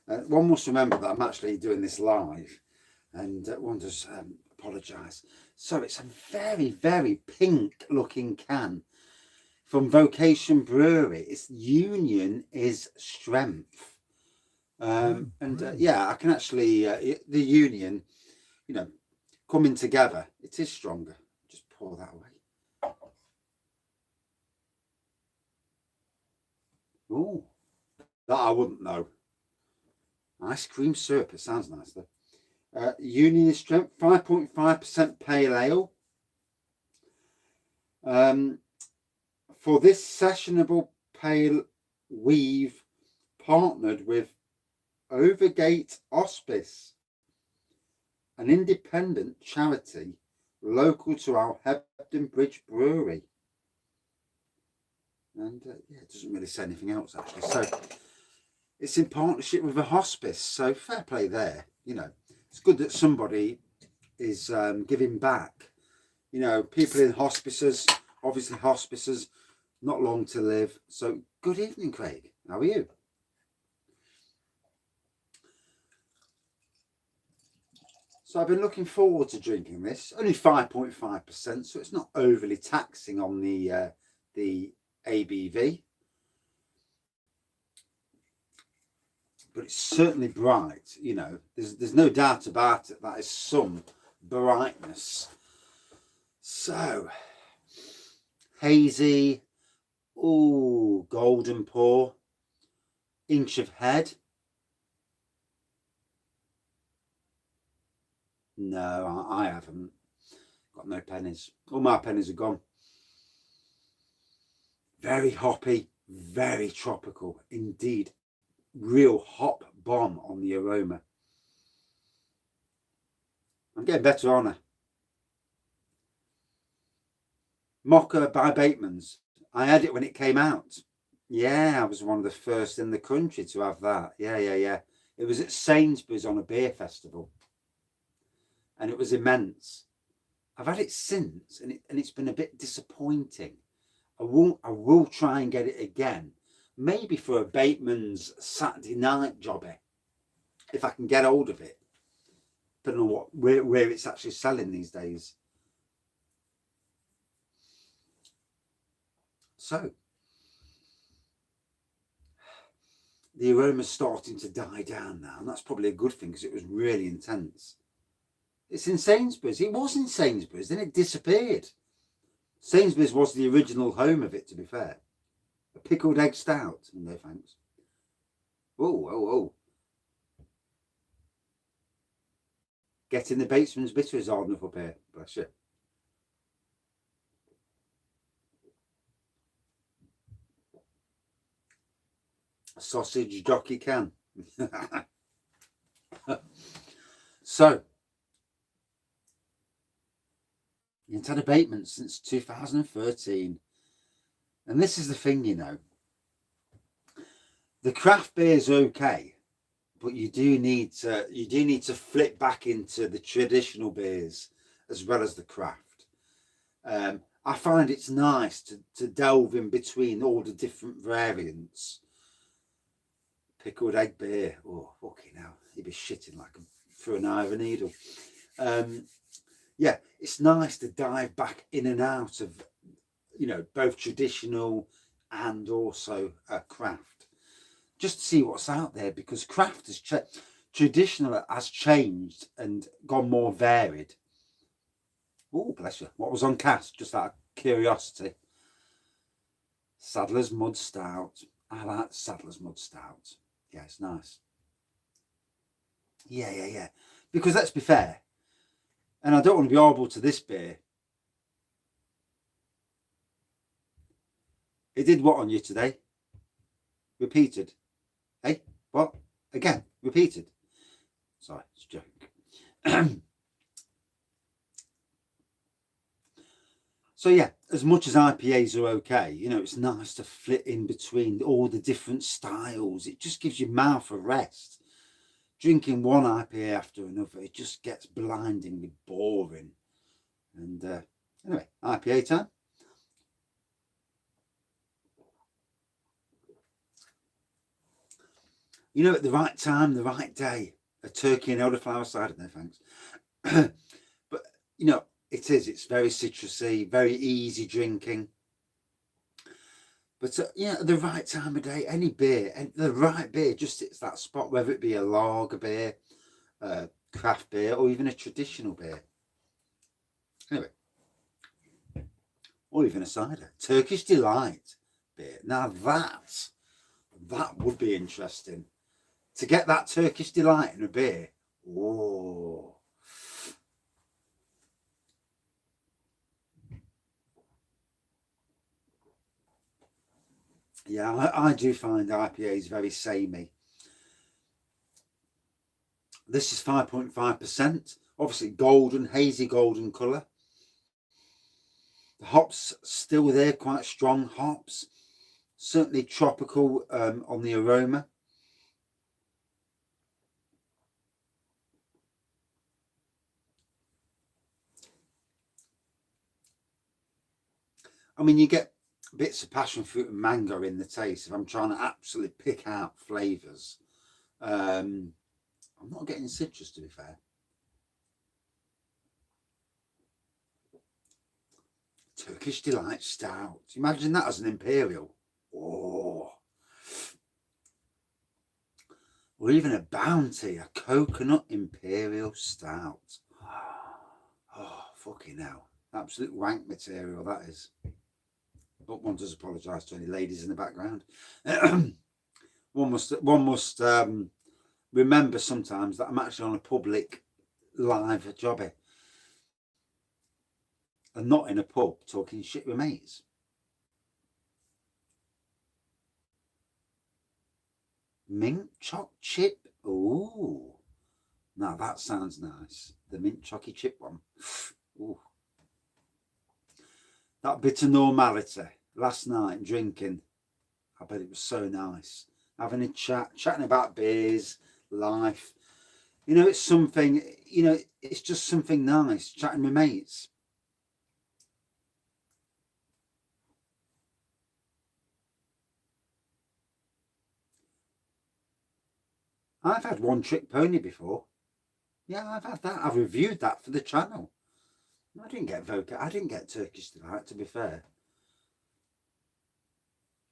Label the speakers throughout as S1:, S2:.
S1: One must remember that I'm actually doing this live, and one does apologise. So it's a very, very pink looking can from Vocation Brewery. Its union is strength. Yeah, I can actually, the union, you know, coming together, it is stronger. Just pour that away. Oh, that I wouldn't know. Ice cream syrup, it sounds nice though. Union strength, 5.5% pale ale. For this sessionable pale, we've partnered with Overgate Hospice, an independent charity local to our Hebden Bridge brewery. And yeah, it doesn't really say anything else actually. So it's in partnership with a hospice. So fair play there. You know, it's good that somebody is giving back. You know, people in hospices, obviously hospices, not long to live. So good evening, Craig. How are you? So I've been looking forward to drinking this. Only 5.5%, so it's not overly taxing on the ABV. But it's certainly bright, you know. There's no doubt about it. That is some brightness. So, hazy, ooh, golden pour, inch of head. No, I haven't. Got no pennies. All my pennies are gone. Very hoppy, very tropical. Indeed, real hop bomb on the aroma. I'm getting better, aren't I? Mocha by Bateman's. I had it when it came out. Yeah, I was one of the first in the country to have that. Yeah. It was at Sainsbury's on a beer festival. And it was immense. I've had it since, and it's been a bit disappointing. I will try and get it again. Maybe for a Bateman's Saturday night jobby, if I can get hold of it. Don't know where it's actually selling these days. So the aroma's starting to die down now, and that's probably a good thing because it was really intense. It's in Sainsbury's. It was in Sainsbury's, then it disappeared. Sainsbury's was the original home of it, to be fair. A pickled egg stout. No thanks. Oh. Getting the Batesman's bitter is hard enough up here. Bless you. A sausage jockey can. So, it's had abatement since 2013. And this is the thing, you know. The craft beer is okay, but you do need to flip back into the traditional beers as well as the craft. I find it's nice to delve in between all the different variants. Pickled egg beer. Oh, fucking hell. You'd be shitting like through an eye of a needle. Yeah, it's nice to dive back in and out of, you know, both traditional and also craft. Just to see what's out there, because craft has traditional has changed and gone more varied. Oh, bless you. What was on cast? Just out of curiosity. Sadler's Mud Stout. I like Sadler's Mud Stout. Yeah, it's nice. Yeah. Because let's be fair, and I don't want to be horrible to this beer. It did what on you today? Repeated. Hey, what? Again, repeated. Sorry, it's a joke. So yeah, as much as IPAs are okay, you know, it's nice to flit in between all the different styles. It just gives your mouth a rest. Drinking one IPA after another, it just gets blindingly boring. And anyway, IPA time. You know, at the right time, the right day. A turkey and elderflower cider, no thanks. But, you know, it's very citrusy, very easy drinking. But, you know, at the right time of day, any beer, and the right beer just hits that spot, whether it be a lager beer, craft beer, or even a traditional beer. Anyway, or even a cider. Turkish Delight beer. Now that would be interesting. To get that Turkish Delight in a beer. Oh. Yeah, I do find IPAs very samey. This is 5.5%. Obviously golden, hazy golden colour. The hops still there, quite strong hops. Certainly tropical on the aroma. I mean, you get bits of passion fruit and mango in the taste if I'm trying to absolutely pick out flavours. I'm not getting citrus, to be fair. Turkish Delight Stout. Imagine that as an imperial. Oh. Or even a Bounty, a coconut imperial stout. Oh, fucking hell. Absolute wank material, that is. But one does apologise to any ladies in the background. one must remember sometimes that I'm actually on a public live jobby and not in a pub talking shit with mates. Mint choc chip. Ooh. Now that sounds nice. The mint chocky chip one. Ooh. That bit of normality last night drinking. I bet it was so nice. Having a chat, chatting about beers, life. You know, it's something, you know, it's just something nice, chatting with mates. I've had One Trick Pony before. Yeah, I've had that. I've reviewed that for the channel. I didn't get Turkish Delight, to be fair.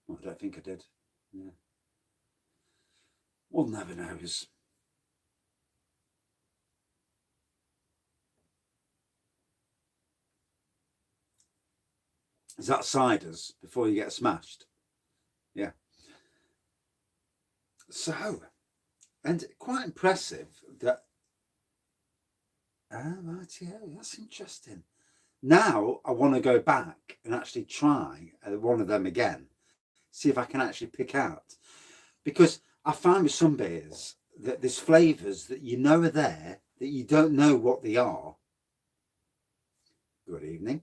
S1: Well, I don't think I did. Yeah. One never knows. Is that ciders before you get smashed? Yeah. So, and quite impressive that. Ah, right, yeah, that's interesting. Now I want to go back and actually try one of them again, see if I can actually pick out. Because I find with some beers that there's flavours that you know are there, that you don't know what they are. Good evening.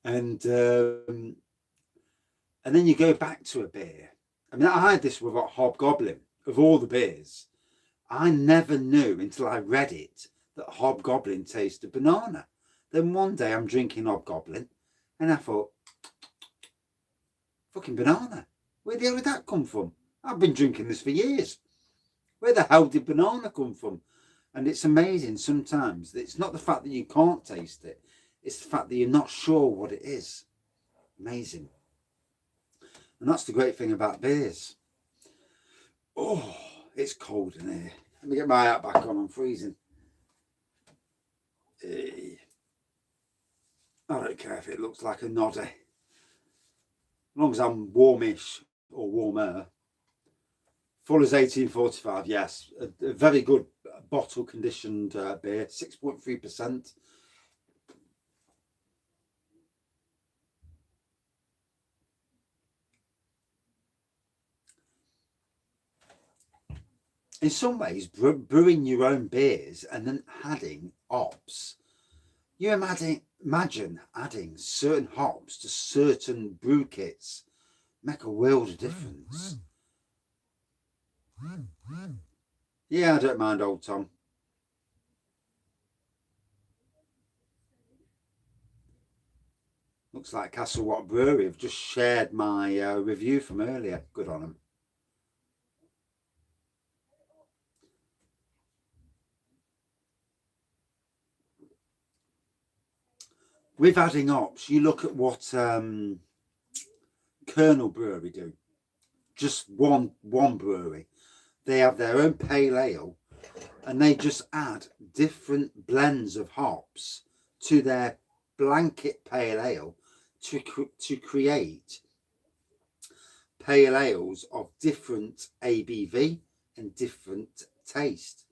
S1: and then you go back to a beer. I mean, I had this with a Hobgoblin. Of all the beers, I never knew until I read it that Hobgoblin tasted banana. Then one day I'm drinking Hobgoblin and I thought, fucking banana. Where the hell did that come from? I've been drinking this for years. Where the hell did banana come from? And it's amazing sometimes. It's not the fact that you can't taste it. It's the fact that you're not sure what it is. Amazing. And that's the great thing about beers. Oh, it's cold in here. Let me get my hat back on. I'm freezing. I don't care if it looks like a noddy. As long as I'm warmish or warmer. Full as 1845, yes. A very good bottle conditioned beer, 6.3%. In some ways, brewing your own beers and then adding hops. You imagine adding certain hops to certain brew kits. Make a world of difference. Yeah, I don't mind old Tom. Looks like Castle Watt Brewery have just shared my review from earlier. Good on them. With adding hops, you look at what Colonel Brewery do. Just one brewery. They have their own pale ale, and they just add different blends of hops to their blanket pale ale to create pale ales of different ABV and different taste.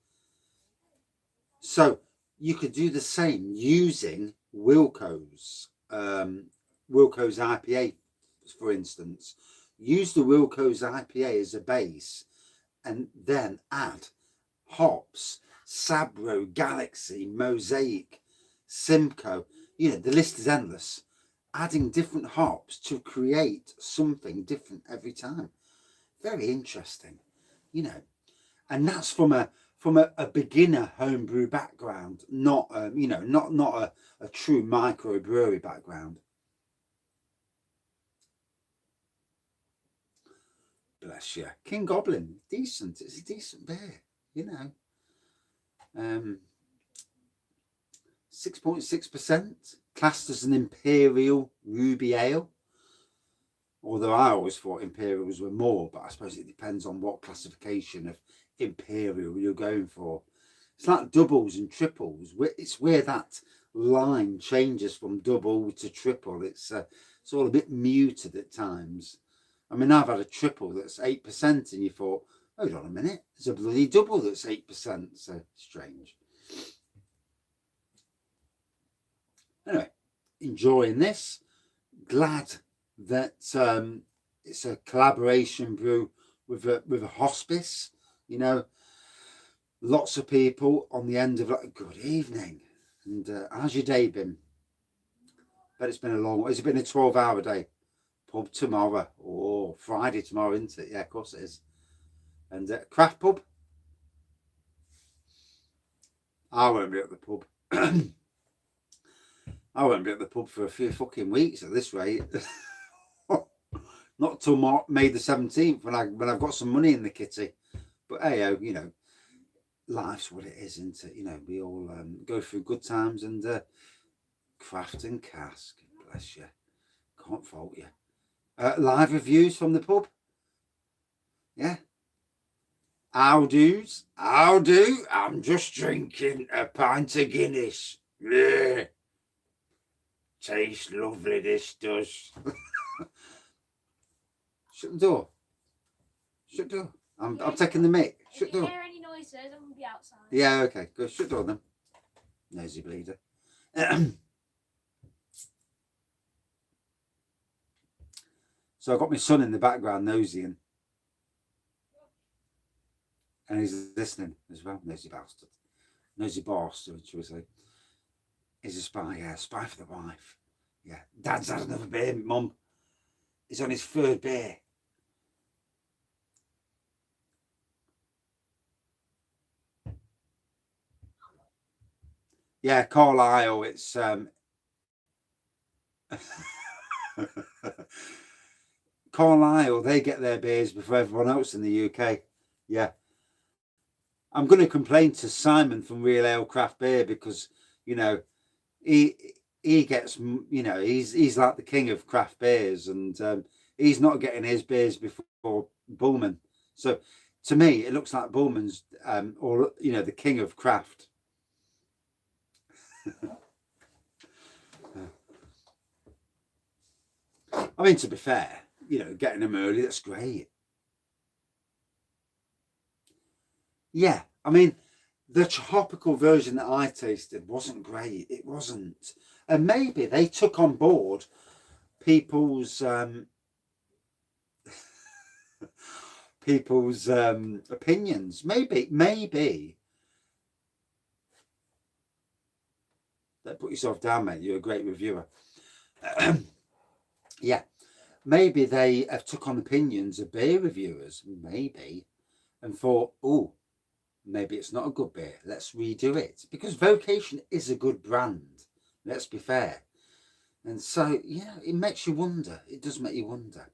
S1: So you could do the same using Wilco's IPA, for instance. Use the Wilco's IPA as a base, and then add hops, Sabro, Galaxy, Mosaic, Simcoe. You know, the list is endless. Adding different hops to create something different every time. Very interesting, you know. And that's from a beginner homebrew background, not you know, not a true microbrewery background. Bless you. King Goblin, decent. It's a decent beer, you know. 6.6%, classed as an Imperial Ruby Ale. Although I always thought Imperials were more, but I suppose it depends on what classification of Imperial you're going for. It's like doubles and triples. It's where that line changes from double to triple. It's all a bit muted at times. I mean, I've had a triple that's 8%, and you thought, hold on a minute, there's a bloody double that's 8%. So strange. Anyway, enjoying this. Glad that it's a collaboration brew with a hospice. You know, lots of people on the end of like, good evening, and how's your day been? But it's been a long. It's been a 12-hour day. Pub tomorrow, or Friday tomorrow, isn't it? Yeah, of course it is. And craft pub. I won't be at the pub. I won't be at the pub for a few fucking weeks at this rate. Not till May the 17th when I've got some money in the kitty. But hey, you know, life's what it is, isn't it? You know, we all go through good times, and craft and cask. Bless you. Can't fault you. Live reviews from the pub. Yeah. How do's? How do? I'm just drinking a pint of Guinness. Yeah. Tastes lovely, this does. Shut the door. Shut the door. I'm taking the mic. Shut the door.
S2: If you hear any noises, I'm going to be outside.
S1: Yeah, okay. Go shut the door then. Nosy bleeder. So I've got my son in the background nosying. And he's listening as well. Nosy bastard. Nosy bastard, should we say. He's a spy, yeah. Spy for the wife. Yeah. Dad's had another beer, Mum. He's on his third beer. Yeah, Carlisle, it's Carlisle, they get their beers before everyone else in the UK. Yeah. I'm going to complain to Simon from Real Ale Craft Beer because, you know, he gets, you know, he's like the king of craft beers, and he's not getting his beers before Bullman. So to me, it looks like Bullman's, or, you know, the king of craft. I mean, to be fair, you know, getting them early, that's great. Yeah, I mean, the tropical version that I tasted wasn't great. It wasn't. And maybe they took on board people's people's opinions. Maybe. Don't put yourself down, mate. You're a great reviewer. Yeah, maybe they have took on opinions of beer reviewers, maybe, and thought, oh, maybe it's not a good beer. Let's redo it, because Vocation is a good brand. Let's be fair. And so, yeah, it makes you wonder. It does make you wonder.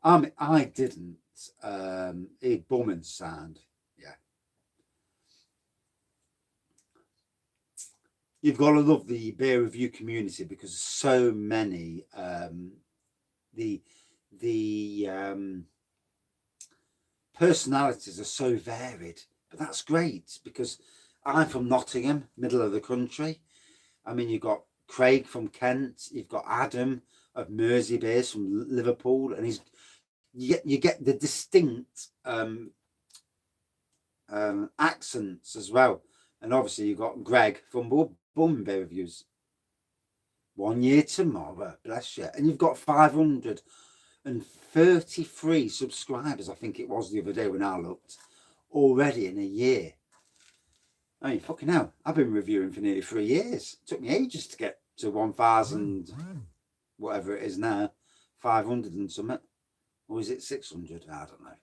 S1: I didn't. It bumming sound. Yeah. You've got to love the beer review community because so many the personalities are so varied. But that's great because I'm from Nottingham, middle of the country. I mean, you've got Craig from Kent, you've got Adam of Mersey Beers from Liverpool, and you get the distinct accents as well. And obviously you've got Greg from Bum Beer Reviews. 1 year tomorrow, bless you. And you've got 533 subscribers, I think it was the other day when I looked, already in a year. I mean, fucking hell, I've been reviewing for nearly 3 years. It took me ages to get to 1,000, whatever it is now, 500 and something. Or is it 600? I don't know.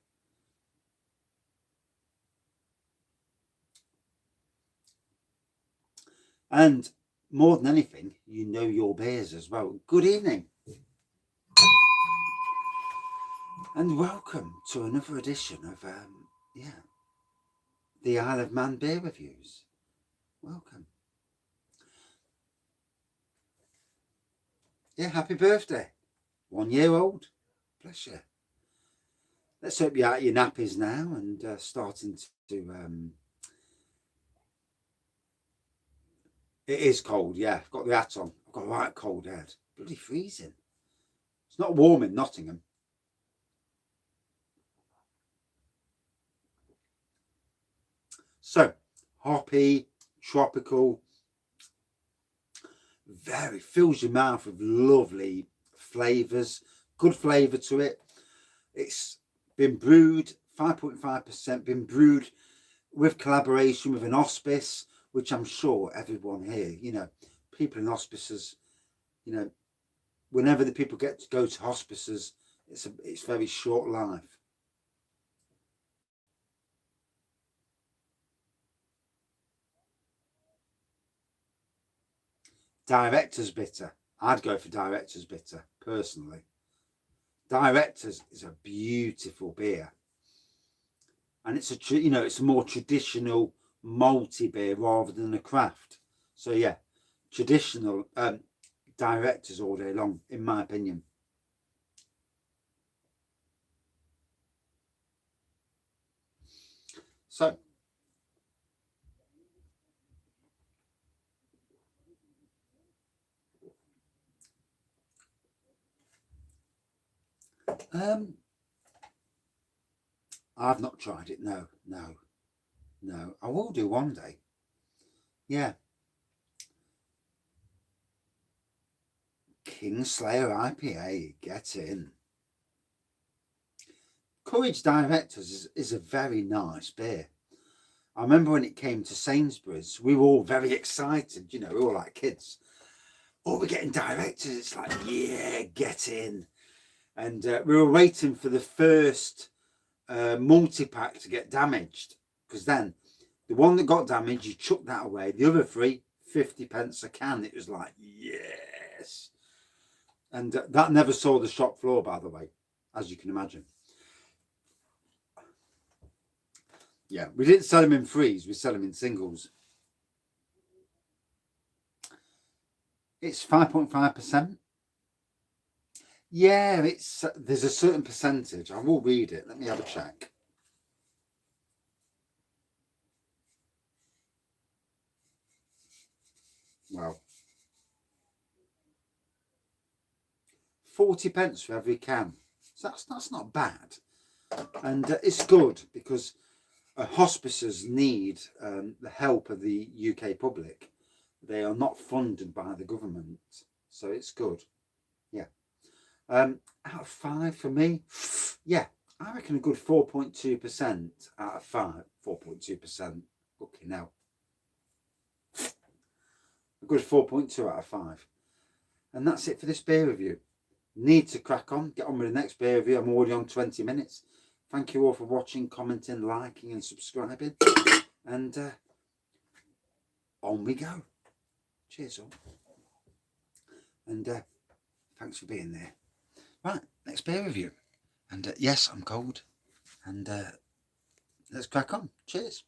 S1: And more than anything, you know your beers as well. Good evening. And welcome to another edition of, the Isle of Man Beer Reviews. Welcome. Yeah, happy birthday. 1 year old. Bless you. Let's hope you're out of your nappies now and starting to... It is cold, yeah. I've got the hat on. I've got a right cold head. Bloody freezing. It's not warm in Nottingham. So, hoppy, tropical, very fills your mouth with lovely flavours, good flavour to it. It's been brewed 5.5%, been brewed with collaboration with an hospice, which I'm sure everyone here, you know, people in hospices, you know, whenever the people get to go to hospices, it's very short life. Director's bitter. I'd go for Director's bitter personally. Director's is a beautiful beer, and it's it's a more traditional malty beer rather than a craft. So yeah, traditional Directors all day long, in my opinion. So I've not tried it. No. I will do one day. Yeah. Kingslayer IPA, get in. Courage Directors is a very nice beer. I remember when it came to Sainsbury's, we were all very excited, you know, we were all like kids. Oh, we're getting Directors. It's like, yeah, get in. And we were waiting for the first multi-pack to get damaged, because then the one that got damaged, you chuck that away. The other three, 50 pence a can. It was like, yes. And that never saw the shop floor, by the way, as you can imagine. Yeah, we didn't sell them in threes, we sell them in singles. It's 5.5%. Yeah, there's a certain percentage. I will read it. Let me have a check. Well, 40 pence for every can. So that's not bad. And it's good because hospices need the help of the UK public. They are not funded by the government. So it's good. Yeah. Out of 5 for me, yeah, I reckon a good 4.2% out of 5. 4.2%. Okay, now. A good 4.2 out of 5. And that's it for this beer review. Need to crack on, get on with the next beer review. I'm already on 20 minutes. Thank you all for watching, commenting, liking and subscribing. And on we go. Cheers all. And thanks for being there. Right, next beer review. And yes, I'm cold. And let's crack on. Cheers.